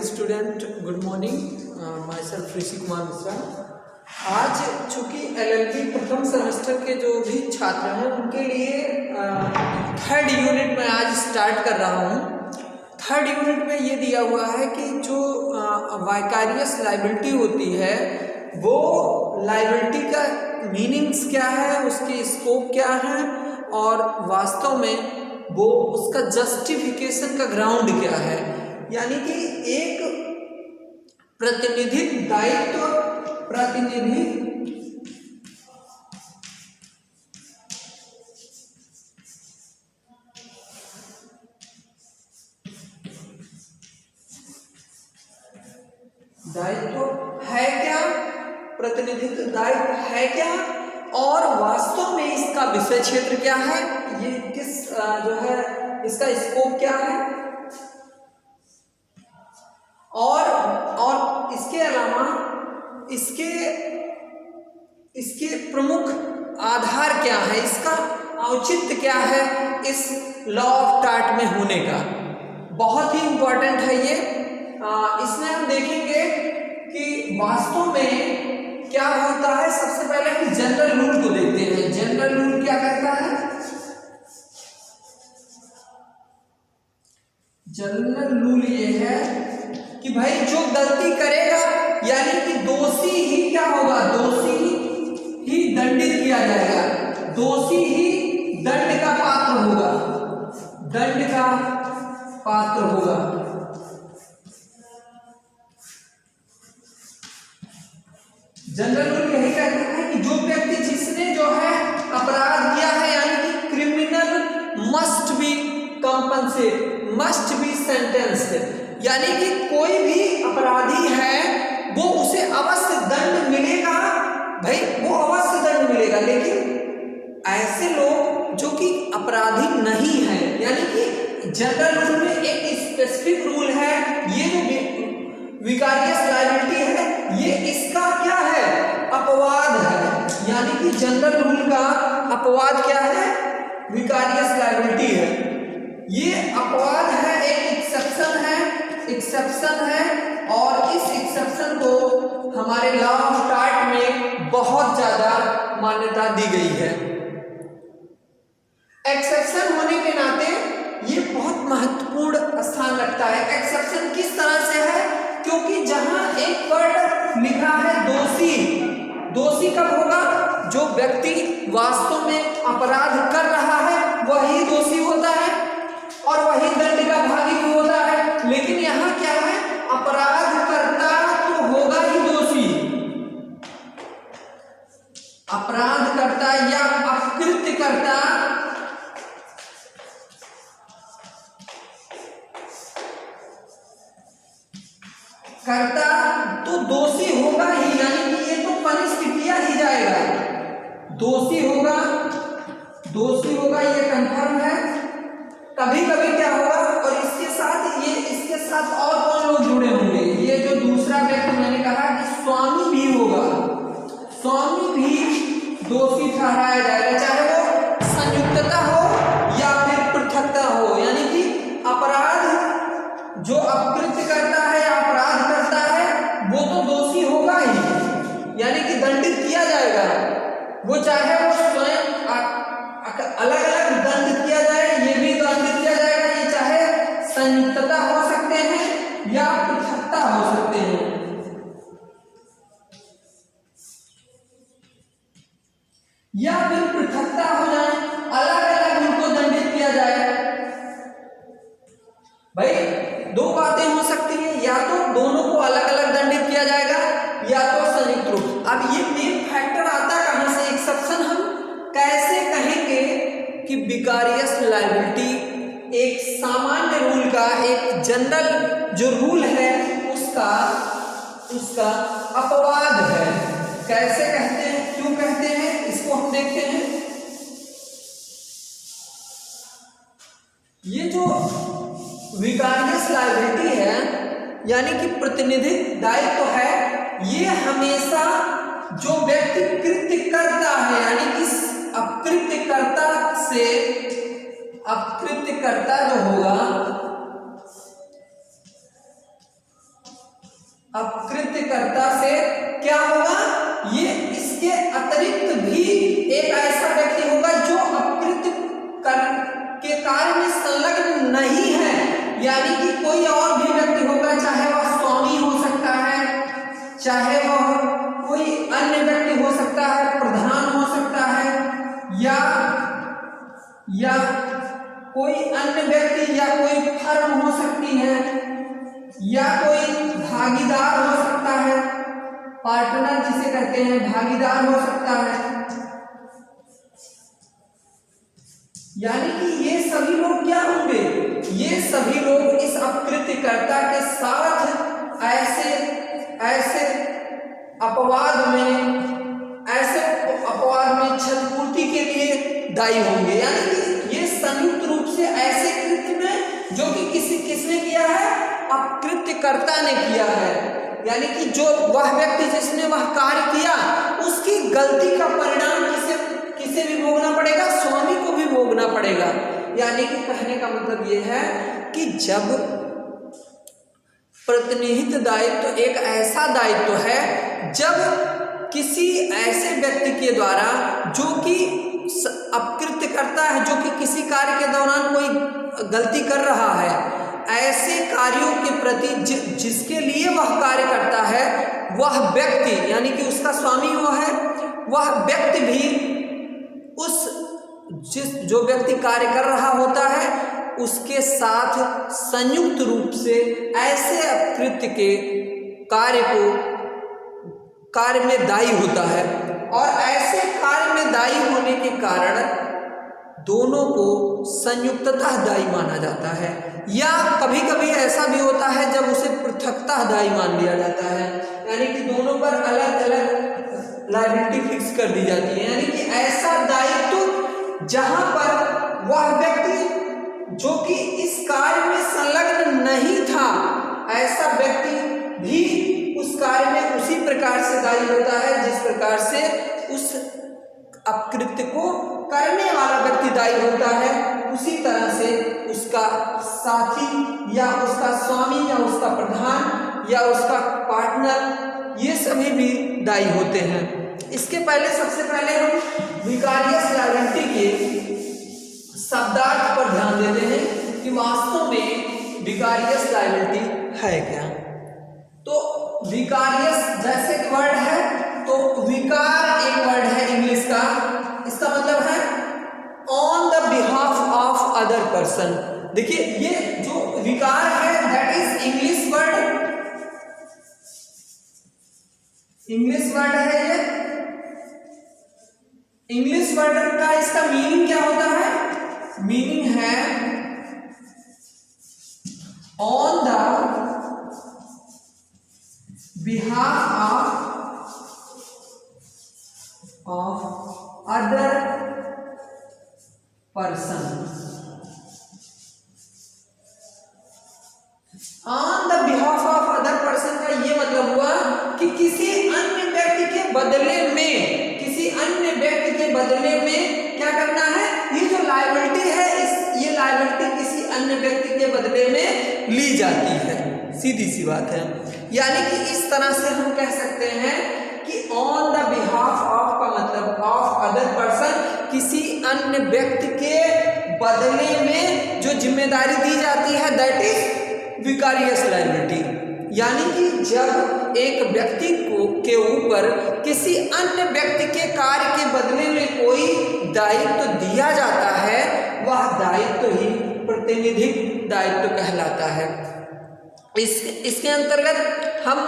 Student, good morning. Myself Rishi Kumar Mishra. आज चूँकि LLB प्रथम सेमेस्टर के जो भी छात्र हैं उनके लिए थर्ड यूनिट में आज स्टार्ट कर रहा हूँ। थर्ड यूनिट में ये दिया हुआ है कि जो वाइकारियस लायबिलिटी होती है वो लायबिलिटी का मीनिंग्स क्या है, उसकी स्कोप क्या है और वास्तव में वो उसका जस्टिफिकेशन का ग्राउंड क्या है। यानी कि एक प्रतिनिधित्व दायित्व है क्या, प्रतिनिधित्व दायित्व है क्या और वास्तव में इसका विषय क्षेत्र क्या है, ये किस जो है इसका स्कोप क्या है और इसके अलावा इसके प्रमुख आधार क्या है, इसका औचित्य क्या है इस लॉ ऑफ टार्ट में होने का। बहुत ही इंपॉर्टेंट है ये। इसमें हम देखेंगे कि वास्तव में क्या होता है। सबसे पहले हम जनरल रूल को देखते हैं। जनरल रूल क्या कहता है? जनरल रूल ये है कि भाई जो गलती करेगा यानी कि दोषी ही क्या होगा, दोषी ही दंडित किया जाएगा, दोषी ही दंड का पात्र होगा, दंड का पात्र होगा। जनरल रूल यही कहता है कि जो व्यक्ति जिसने जो है अपराध किया है यानी कि criminal must be compensate, must be sentenced, यानी कि कोई भी अपराधी है वो उसे अवश्य दंड मिलेगा, भाई वो अवश्य दंड मिलेगा। लेकिन ऐसे लोग जो कि अपराधी नहीं है, यानी कि जनरल रूल में एक स्पेसिफिक रूल है, ये जो विकारियस लायबिलिटी है ये इसका क्या है, अपवाद है। यानी कि जनरल रूल का अपवाद क्या है, विकारियस लायबिलिटी है। ये अपवाद है, एक एक्सेप्शन है और इस एक्सेप्शन को हमारे लॉ ऑफ टार्ट में बहुत ज्यादा मान्यता दी गई है। एक्सेप्शन होने के नाते ये बहुत महत्वपूर्ण स्थान रखता है। एक्सेप्शन किस तरह से है, क्योंकि जहां एक वर्ड लिखा है दोषी, दोषी कब होगा, जो व्यक्ति वास्तव में अपराध कर रहा है वही दोषी होता है और वही दंड का भागी भी होता है। लेकिन यहाँ क्या है, अपराध करता तो होगा ही दोषी, अपराध करता या अपकृत्य करता तो दोषी होगा ही, यानी कि ये तो पनिश किया ही जाएगा, दोषी होगा ये कंफर्म है। कभी कभी क्या होगा, और इसके साथ और कौन लोग जुड़े होंगे, ये जो दूसरा व्यक्ति मैंने कहा कि स्वामी भी होगा, स्वामी भी दोषी ठहराया जाएगा, चाहे वो संयुक्तता हो या फिर पृथकता हो। यानी कि अपराध जो अपकृत्य करता है या अपराध करता है वो तो दोषी होगा ही, यानी कि दंडित किया जाएगा, वो चाहे वो स्वयं अलग अलग दंड किया जाए, ये भी दंडित किया जाएगा, ये चाहे संयुक्तता हो सकते हैं या पृथकता हो सकते हैं, या फिर पृथकता हो जाए, अलग अलग उनको दंडित किया जाए। भाई दो बातें हो सकती हैं, या तो दोनों को अलग अलग दंडित किया जाएगा या तो संयुक्त रूप। अब ये मेन फैक्टर आता कहां से, एक्सेप्शन हम कैसे कहेंगे कि विकारियस लायबिलिटी एक सामान्य रूल का, एक जनरल जो रूल है उसका अपवाद है। कैसे कहते हैं, क्यों कहते हैं, इसको हम देखते हैं। ये जो विकारियस लायबिलिटी है यानी कि प्रतिनिधित्व दायित्व है, ये हमेशा जो व्यक्ति कृत्य करता है यानी कि अपकृत्यकर्ता जो होगा अपकृत्यकर्ता से क्या होगा, ये इसके अतिरिक्त भी एक ऐसा व्यक्ति होगा जो अपकृत्य के कार्य में संलग्न नहीं है, यानी कि कोई और भी व्यक्ति होगा, चाहे वह स्वामी हो सकता है, चाहे वह कोई अन्य व्यक्ति हो सकता है, प्रधान हो सकता है, या कोई अन्य व्यक्ति, या कोई फर्म हो सकती है, या कोई भागीदार हो सकता है, पार्टनर जिसे कहते हैं, भागीदार हो सकता है। यानी कि ये सभी लोग क्या होंगे, ये सभी लोग इस अपकृत्यकर्ता के साथ ऐसे अपवाद में क्षतिपूर्ति के लिए दायी होंगे। यानी कि ये संयुक्त रूप से ऐसे कृत्य में जो कि किसने किया है, अपकृत्यकर्ता ने किया है, यानी कि जो वह व्यक्ति जिसने वह कार्य किया उसकी गलती का परिणाम किसे भी भोगना पड़ेगा, स्वामी को भी भोगना पड़ेगा। यानी कि कहने का मतलब ये है कि जब प्रतिनिहित दायित्व एक ऐसा दायित्व है जब किसी ऐसे व्यक्ति के द्वारा जो कि अपकृत्य करता है, जो कि किसी कार्य के दौरान कोई गलती कर रहा है, ऐसे कार्यों के प्रति जिसके लिए वह कार्य करता है वह व्यक्ति, यानी कि उसका स्वामी वह व्यक्ति भी जो व्यक्ति कार्य कर रहा होता है उसके साथ संयुक्त रूप से ऐसे अपकृत्य के कार्य में दायी होता है, और ऐसे कार्य में दायी होने के कारण दोनों को संयुक्ततः दायी माना जाता है, या कभी कभी ऐसा भी होता है जब उसे पृथकतः दायी मान लिया जाता है, यानी कि दोनों पर अलग अलग लायबिलिटी फिक्स कर दी जाती है। यानी कि ऐसा दायित्व जहां पर वह व्यक्ति जो कि इस कार्य में संलग्न नहीं था, ऐसा व्यक्ति भी उस कार्य में उसी प्रकार से दायी होता है जिस प्रकार से उस अपकृत्य को करने वाला व्यक्ति दायी होता है, उसी तरह से उसका साथी या उसका स्वामी या उसका प्रधान या उसका पार्टनर, ये सभी भी दायी होते हैं। इसके पहले सबसे पहले हम विकारियस लायबिलिटी के शब्दार्थ पर ध्यान देते हैं कि वास्तव में विकारियस लायबिलिटी है क्या। तो विकारियस जैसे कि वर्ड है, तो विकार एक वर्ड है इंग्लिश का, इसका मतलब है on the behalf of other person. देखिए ये जो विकार है दैट इज इंग्लिश वर्ड है। ये इंग्लिश वर्ड का इसका मीनिंग क्या होता है, मीनिंग है on the behalf of other person. On the behalf of other person का ये मतलब हुआ कि किसी अन्य व्यक्ति के बदले में क्या करना है, ये जो लायबिलिटी है ये लायबिलिटी किसी अन्य व्यक्ति के बदले में ली जाती है, सीधी सी बात है। यानी कि इस तरह से हम कह सकते हैं कि ऑन द बिहाफ ऑफ का मतलब ऑफ अदर पर्सन, किसी अन्य व्यक्ति के बदले में जो जिम्मेदारी दी जाती है दैट इज विकारियस लायबिलिटी। यानी कि जब एक व्यक्ति के ऊपर किसी अन्य व्यक्ति के कार्य के बदले में कोई दायित्व दिया जाता है, वह दायित्व ही प्रतिनिधिक दायित्व कहलाता है। इसके अंतर्गत हम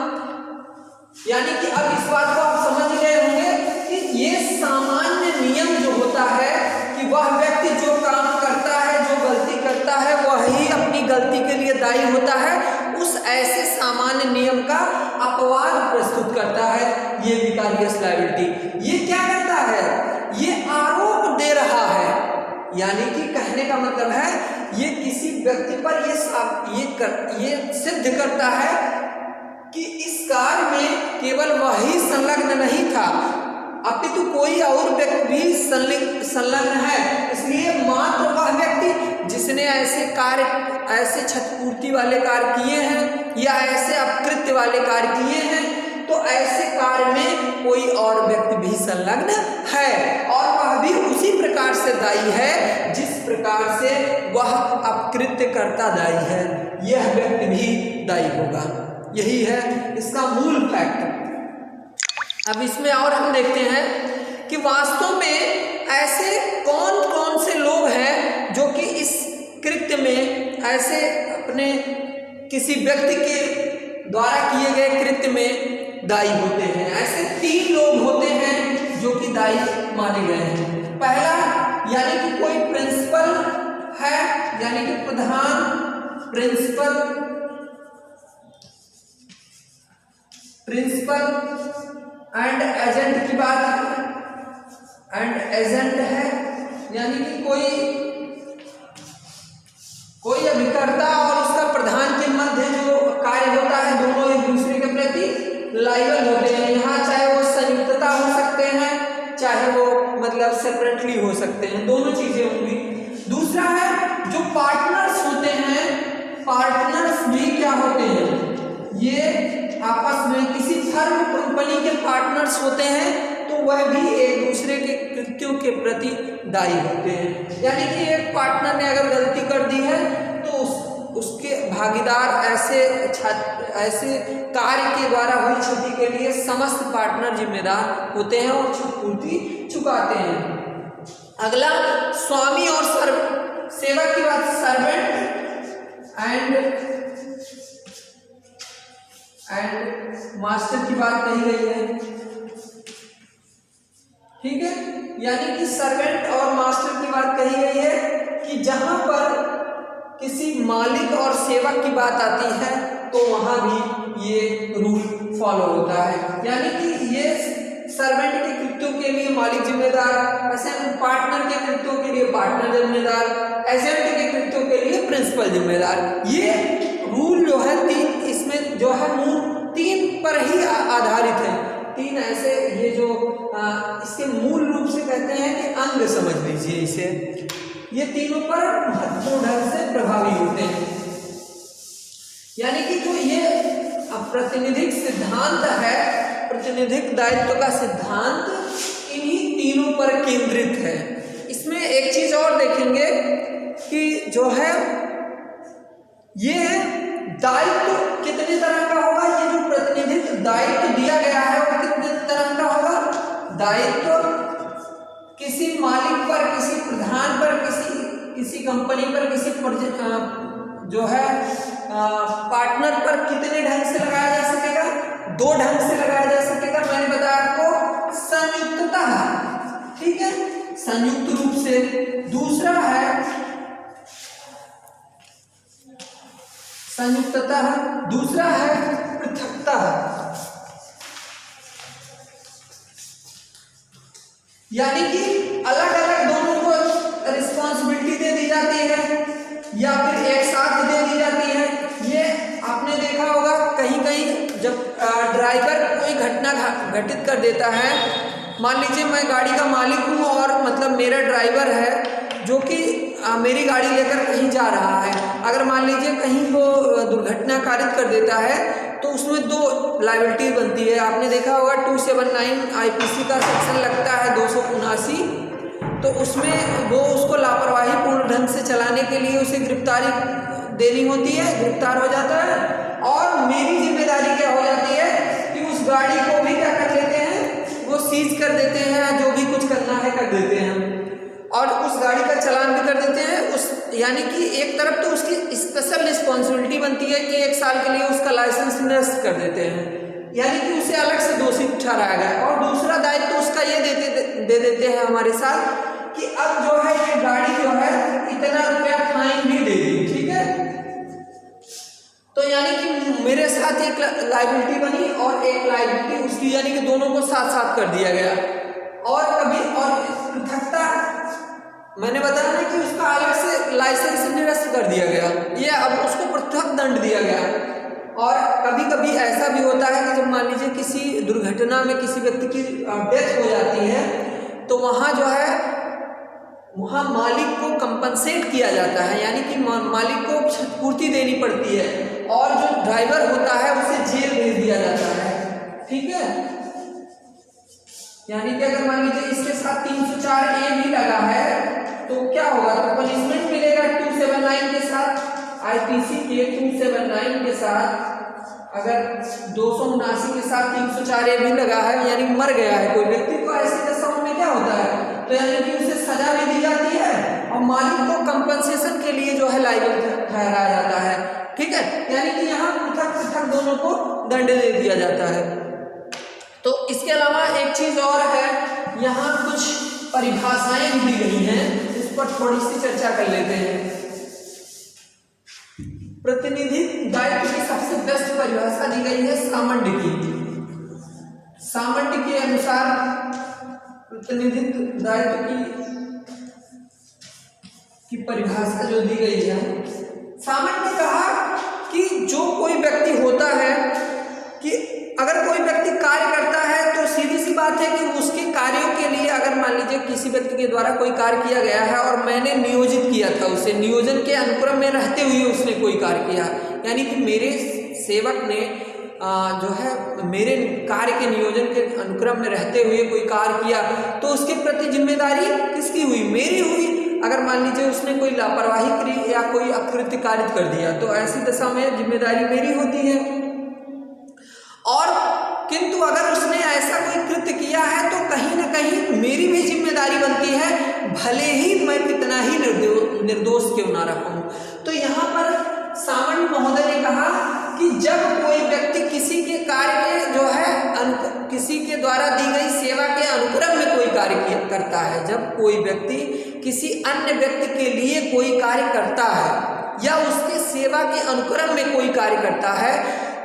यानी कि अब इस बात को आप समझ गए होंगे कि ये सामान्य नियम जो होता है कि वह व्यक्ति जो काम करता है, जो गलती करता है, वही अपनी गलती के लिए दायी होता है, उस ऐसे सामान्य नियम का अपवाद प्रस्तुत करता है ये विकारियस लायबिलिटी। ये क्या करता है, ये आरोप दे रहा है, यानी कि कहने का मतलब है ये किसी व्यक्ति पर ये सिद्ध करता है कि इस कार्य में केवल वही संलग्न नहीं था अपितु कोई और व्यक्ति भी संलग्न है, इसलिए मात्र वह व्यक्ति जिसने ऐसे क्षतिपूर्ति वाले कार्य किए हैं या ऐसे अपकृत्य कृत्य वाले कार्य किए हैं, तो ऐसे कार्य में कोई और व्यक्ति भी संलग्न है और वह भी उसी प्रकार से दायी है जिस प्रकार से वह अपकृत्यकर्ता दायी है, यह व्यक्ति भी दायी होगा। यही है इसका मूल फैक्ट। अब इसमें और हम देखते हैं कि वास्तव में ऐसे कौन कौन से लोग हैं जो कि इस कृत्य में ऐसे अपने किसी व्यक्ति के द्वारा किए गए कृत्य में दायी होते हैं। ऐसे 3 लोग होते हैं जो कि दायी माने गए हैं। पहला, यानी कि कोई प्रिंसिपल है, यानी कि प्रधान, प्रिंसिपल एंड एजेंट की बात है, एंड एजेंट है, यानी कि कोई अभिकर्ता और उसका प्रधान के मध्य जो कार्य होता है, दोनों एक दूसरे के प्रति लायबल होते हैं। यहाँ चाहे वो संयुक्तता हो सकते हैं, चाहे वो मतलब सेपरेटली हो सकते हैं, दोनों चीजें होंगी। दूसरा है जो पार्टनर्स होते हैं, पार्टनर्स भी क्या होते हैं, ये आपस में किसी फर्म कंपनी के पार्टनर्स होते हैं, तो वह भी एक दूसरे के कृत्यों के प्रति दायी होते हैं। यानी कि एक पार्टनर ने अगर गलती कर दी है तो उसके भागीदार ऐसे कार्य के द्वारा हुई क्षति के लिए समस्त पार्टनर जिम्मेदार होते हैं और क्षतिपूर्ति चुकाते हैं। अगला, स्वामी और सेवक की बात, सर्वेंट एंड मास्टर की बात कही गई है, ठीक है। यानी कि सर्वेंट और मास्टर की बात कही गई है कि जहां पर किसी मालिक और सेवक की बात आती है तो वहां भी ये रूल फॉलो होता है। यानी कि ये सर्वेंट के कृत्यों के लिए मालिक जिम्मेदार, पार्टनर के कृत्यों के लिए पार्टनर जिम्मेदार, एजेंट के कृत्यों के लिए प्रिंसिपल जिम्मेदार। ये रूल जो है 3, इसमें जो है मूल 3 पर ही आधारित है। 3 ऐसे ये जो इसके मूल रूप से कहते हैं कि अंग समझ लीजिए इसे, ये तीनों पर महत्वपूर्ण ढंग से प्रभावी होते हैं। यानी कि जो ये प्रातिनिधिक सिद्धांत है, प्रातिनिधिक दायित्व का सिद्धांत इन्हीं तीनों पर केंद्रित है। इसमें एक चीज और देखेंगे कि जो है ये दायित्व कितने तरह का होगा, ये जो प्रतिनिधित्व दायित्व दिया गया है वो कितने तरह का होगा। दायित्व किसी मालिक पर, किसी प्रधान पर, किसी कंपनी पर, किसी जो है पार्टनर पर कितने ढंग से लगाया za सकेगा, 2 ढंग से लगाया जा सकेगा। मैंने बताया आपको संयुक्ततः, ठीक है, संयुक्त रूप से। दूसरा है संयुक्ततः, दूसरा है पृथकतः, यानी कि अलग अलग दोनों को रिस्पॉन्सिबिलिटी दे दी जाती है या फिर एक साथ दे दी जाती है। ये आपने देखा होगा कहीं कहीं जब ड्राइवर कोई घटना घटित कर देता है, मान लीजिए मैं गाड़ी का मालिक हूँ और मतलब मेरा ड्राइवर है जो कि मेरी गाड़ी लेकर कहीं जा रहा है, अगर मान लीजिए कहीं वो दुर्घटना कारित कर देता है तो उसमें 2 लायबिलिटी बनती है। आपने देखा होगा 279 आईपीसी का सेक्शन लगता है 279, तो उसमें वो उसको लापरवाही पूर्ण ढंग से चलाने के लिए उसे गिरफ्तारी देनी होती है, गिरफ्तार हो जाता है और मेरी जिम्मेदारी क्या हो जाती है कि उस गाड़ी को भी क्या कर लेते हैं, वो सीज कर देते हैं, जो भी कुछ करना है कर देते हैं और उस गाड़ी का चालान भी कर देते हैं। यानी कि एक तरफ तो उसकी स्पेशल रिस्पॉन्सिबिलिटी बनती है कि 1 साल के लिए उसका लाइसेंस निरस्त कर देते हैं, यानी कि उसे अलग से दोषी ठहराया गया। और दूसरा दायित्व तो उसका ये दे देते हैं हमारे साथ कि अब जो है ये गाड़ी जो है इतना रुपया फाइन भी दे दी, ठीक है। तो यानी कि मेरे साथ एक लायबिलिटी बनी और एक लायबिलिटी उसकी, यानी कि दोनों को साथ साथ कर दिया गया। और कभी और पृथकता, मैंने बताया ना कि उसका अलग से लाइसेंस निरस्त कर दिया गया, ये अब उसको पृथक दंड दिया गया। और कभी कभी ऐसा भी होता है कि जब मान लीजिए किसी दुर्घटना में किसी व्यक्ति की डेथ हो जाती है तो वहाँ जो है वहाँ मालिक को कंपनसेट किया जाता है, यानी कि मालिक को क्षतिपूर्ति देनी पड़ती है और जो ड्राइवर होता है उसे जेल भेज यानी कि अगर मान लीजिए इसके साथ 304 ए भी लगा है तो क्या होगा, तो पनिशमेंट मिलेगा 279 के साथ। आईपीसी के 279 के साथ अगर 279 के साथ 304 ए भी लगा है यानी मर गया है कोई व्यक्ति, तो ऐसी दशाओं में क्या होता है, तो यानी कि उसे सजा भी दी जाती है और मालिक को कंपनसेशन के लिए जो है लायबल ठहराया जाता है। ठीक है, यानी कि यहाँ पृथक पृथक दोनों को दंड दे दिया जाता है। तो इसके अलावा एक चीज और है, यहाँ कुछ परिभाषाएं भी दी गई हैं, इस पर थोड़ी सी चर्चा कर लेते हैं। प्रतिनिधि दायित्व की सबसे बेस्ट परिभाषा दी गई है सामंड की। सामंड के अनुसार प्रतिनिधित्व दायित्व की परिभाषा जो दी गई है, सामंड ने कहा कि जो कोई व्यक्ति होता है कि अगर कोई व्यक्ति कार्य करता है तो सीधी सी बात है कि उसके कार्यों के लिए, अगर मान लीजिए किसी व्यक्ति के द्वारा कोई कार्य किया गया है और मैंने नियोजित किया था उसे, नियोजन के अनुक्रम में रहते हुए उसने कोई कार्य किया, यानी कि मेरे सेवक ने जो है मेरे कार्य के नियोजन के अनुक्रम में रहते हुए कोई कार्य किया, तो उसके प्रति जिम्मेदारी किसकी हुई, मेरी हुई। अगर मान लीजिए उसने कोई लापरवाही करी या कोई अकृत्य कार्य कर दिया तो ऐसी दशा में जिम्मेदारी मेरी होती है। और किंतु अगर उसने ऐसा कोई कृत्य किया है तो कहीं ना कहीं मेरी भी जिम्मेदारी बनती है, भले ही मैं कितना ही निर्दोष क्यों ना रहूं। तो यहाँ पर सामंत महोदय ने कहा कि जब कोई व्यक्ति किसी के कार्य के जो है किसी के द्वारा दी गई सेवा के अनुक्रम में कोई कार्य करता है, जब कोई व्यक्ति किसी अन्य व्यक्ति के लिए कोई कार्य करता है या उसके सेवा के अनुक्रम में कोई कार्य करता है,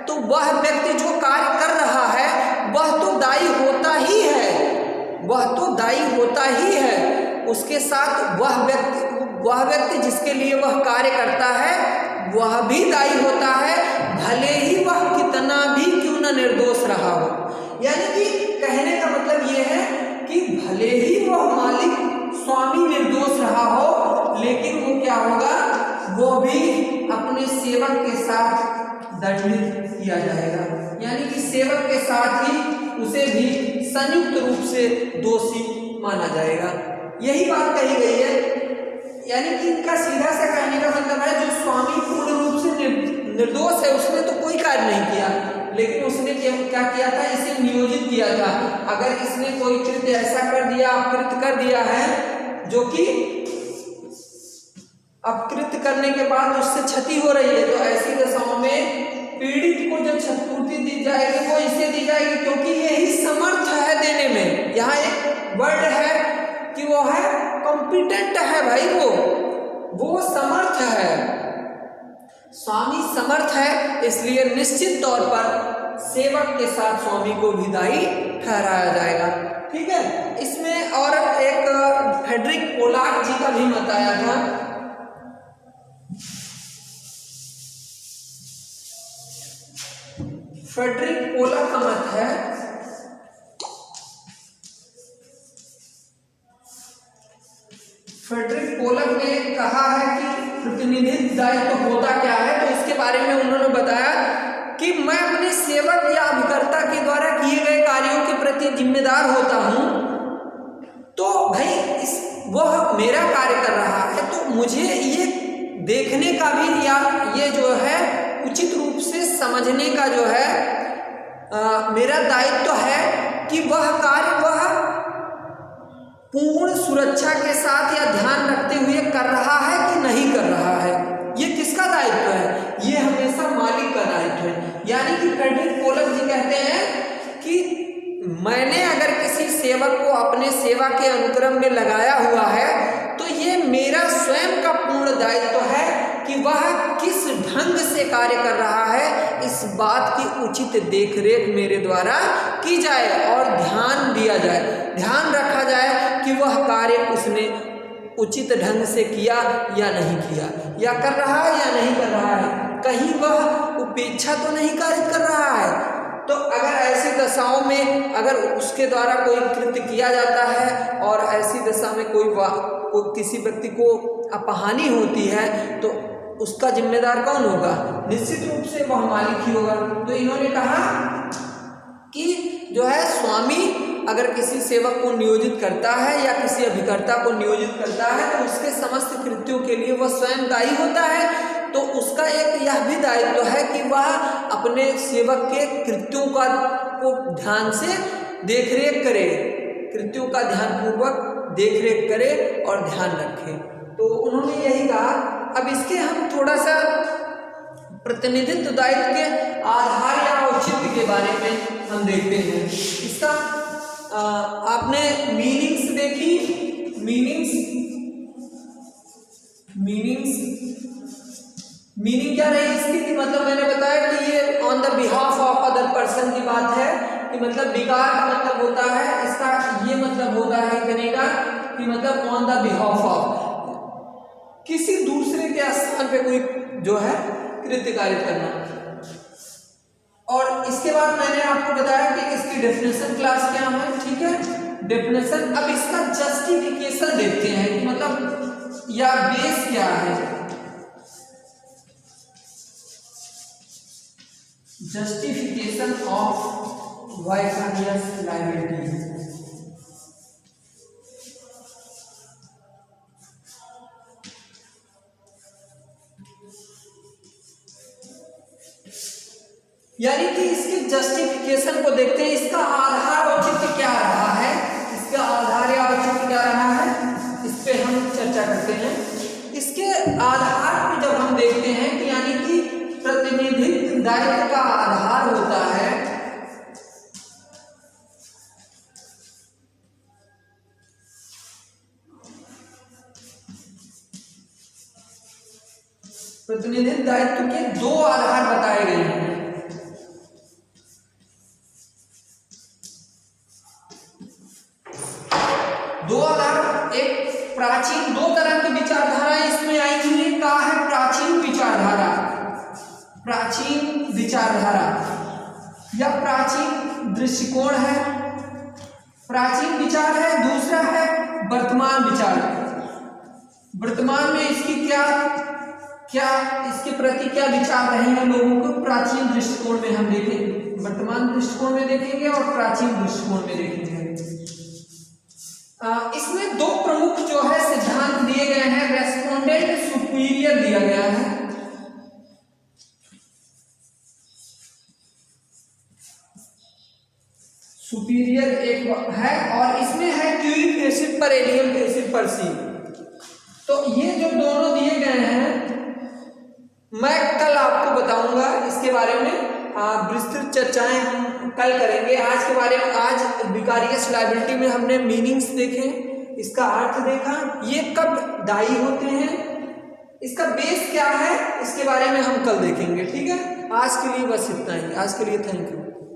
तो वह व्यक्ति जो कार्य कर रहा है वह तो दायी होता ही है, वह तो दायी होता ही है। उसके साथ वह व्यक्ति जिसके लिए वह कार्य करता है वह भी दायी होता है, भले ही वह कितना भी क्यों न निर्दोष रहा हो। यानी कि कहने का मतलब यह है कि भले ही वह मालिक स्वामी निर्दोष रहा हो, लेकिन वो क्या होगा, वो भी अपने सेवक के साथ दंडित किया जाएगा। यानी कि सेवक के साथ ही उसे भी संयुक्त रूप से दोषी माना जाएगा। यही बात कही गई है। यानी कि इनका सीधा सा कहने का मतलब है जो स्वामी पूर्ण रूप से निर्दोष है उसने तो कोई कार्य नहीं किया, लेकिन उसने क्या किया था, इसे नियोजित किया था। अगर इसने कोई कृत्य ऐसा कर दिया, अपकृत्य कर दिया है जो कि अपकृत्य करने के बाद उससे क्षति हो रही है, तो ऐसी दशाओं में पीड़ित को जो क्षतिपूर्ति दी जाएगी वो इसे दी जाएगी, क्योंकि यही समर्थ है देने में। यहाँ एक वर्ड है कि वो है कॉम्पिटेंट है भाई, वो समर्थ है, स्वामी समर्थ है, इसलिए निश्चित तौर पर सेवक के साथ स्वामी को भी दायी ठहराया जाएगा। ठीक है, इसमें और एक फ्रेडरिक पोलाक जी का भी मत आया था। फ्रेडरिक पोलाक का मत है फ्रेडरिक पोलक ने कहा है कि प्रतिनिधित्व दायित्व होता क्या है, तो इसके बारे में उन्होंने बताया कि मैं अपने सेवक या अभिकर्ता के द्वारा किए गए कार्यों के प्रति जिम्मेदार होता हूं, तो भाई वह मेरा कार्य कर रहा है तो मुझे ये देखने का भी या ये जो है उचित रूप से समझने का जो है मेरा दायित्व है कि वह कार्य वह पूर्ण सुरक्षा के साथ या ध्यान रखते हुए कर रहा है कि नहीं कर रहा है। ये किसका दायित्व है, ये हमेशा मालिक का दायित्व है। यानी कि फ्रेडरिक पोलक जी कहते हैं कि मैंने अगर किसी सेवक को अपने सेवा के अनुक्रम में लगाया हुआ है तो ये मेरा स्वयं का पूर्ण दायित्व है कि वह किस ढंग से कार्य कर रहा है, इस बात की उचित देखरेख मेरे द्वारा की जाए और ध्यान दिया जाए, ध्यान रखा जाए कि वह कार्य उसने उचित ढंग से किया या नहीं किया, या कर रहा है या नहीं कर रहा है, कहीं वह उपेक्षा तो नहीं कार्य कर रहा है। तो अगर ऐसी दशाओं में अगर उसके द्वारा कोई कृत्य किया जाता है और ऐसी दशा में कोई किसी व्यक्ति को अपहानि होती है तो उसका जिम्मेदार कौन होगा, निश्चित रूप से वह मालिक ही होगा। तो इन्होंने कहा कि जो है स्वामी अगर किसी सेवक को नियोजित करता है या किसी अभिकर्ता को नियोजित करता है तो उसके समस्त कृत्यों के लिए वह स्वयं दायी होता है। तो उसका एक यह भी दायित्व है कि वह अपने सेवक के कृत्यों का को ध्यान से देखरेख करे, कृत्यों का ध्यानपूर्वक देखरेख करे और ध्यान रखे। तो उन्होंने यही कहा। अब इसके हम थोड़ा सा प्रतिनिधित्व दायित्व के आधार या औचित्य के बारे में हम देखते हैं। इसका आपने मीनिंग्स देखी, मीनिंग क्या रही इसकी कि मतलब मैंने बताया कि ये on the behalf of other person की बात है कि मतलब विकार का मतलब होता है, इसका ये मतलब होता है कहने का कि मतलब ऑन द बिहाफ ऑफ, किसी दूसरे के स्थान पे कोई जो है कृत्य कार्य करना। और इसके बाद मैंने आपको बताया कि इसकी डेफिनेशन क्लास क्या है, ठीक है, डेफिनेशन। अब इसका जस्टिफिकेशन देखते हैं कि मतलब या बेस क्या है। Justification of vicarious liability. यानी कि इसके जस्टिफिकेशन को देखते हैं, इसका आधार औचित्य क्या रहा है, इसका आधार या औचित्य क्या रहा है, इस पे हम चर्चा करते हैं। इसके आधार पे जब हम देखते हैं कि यानी कि प्रतिनिधित्व दायित्व का आधार होता है प्रतिनिधित्व दायित्व के दो आधार बताए गए हैं। दो आधार, एक प्राचीन, दो तरह की विचारधाराएं इसमें आएंगी। एक का है प्राचीन विचारधारा, प्राचीन विचारधारा या प्राचीन दृष्टिकोण है, प्राचीन विचार है। दूसरा है वर्तमान विचार। वर्तमान में इसकी क्या इसके प्रति क्या विचार रहे हैं लोगों को, प्राचीन दृष्टिकोण में हम देखेंगे, वर्तमान दृष्टिकोण में देखेंगे और प्राचीन दृष्टिकोण में देखेंगे। इसमें दो प्रमुख जो है सिद्धांत दिए गए हैं। रेस्पोंडेंट सुपीरियर दिया गया है, सुपीरियर एक है, और इसमें है क्यूरिक एसिड पर एलियम एसिड पर सी। तो ये जो दोनों दिए गए हैं मैं कल आपको बताऊंगा, इसके बारे में विस्तृत चर्चाएं हम कल करेंगे। आज के बारे में, आज विकारियस लायबिलिटी में हमने मीनिंग्स देखे, इसका अर्थ देखा, ये कब दायी होते हैं, इसका बेस क्या है, इसके बारे में हम कल देखेंगे, ठीक है। आज के लिए बस इतना ही, आज के लिए थैंक यू।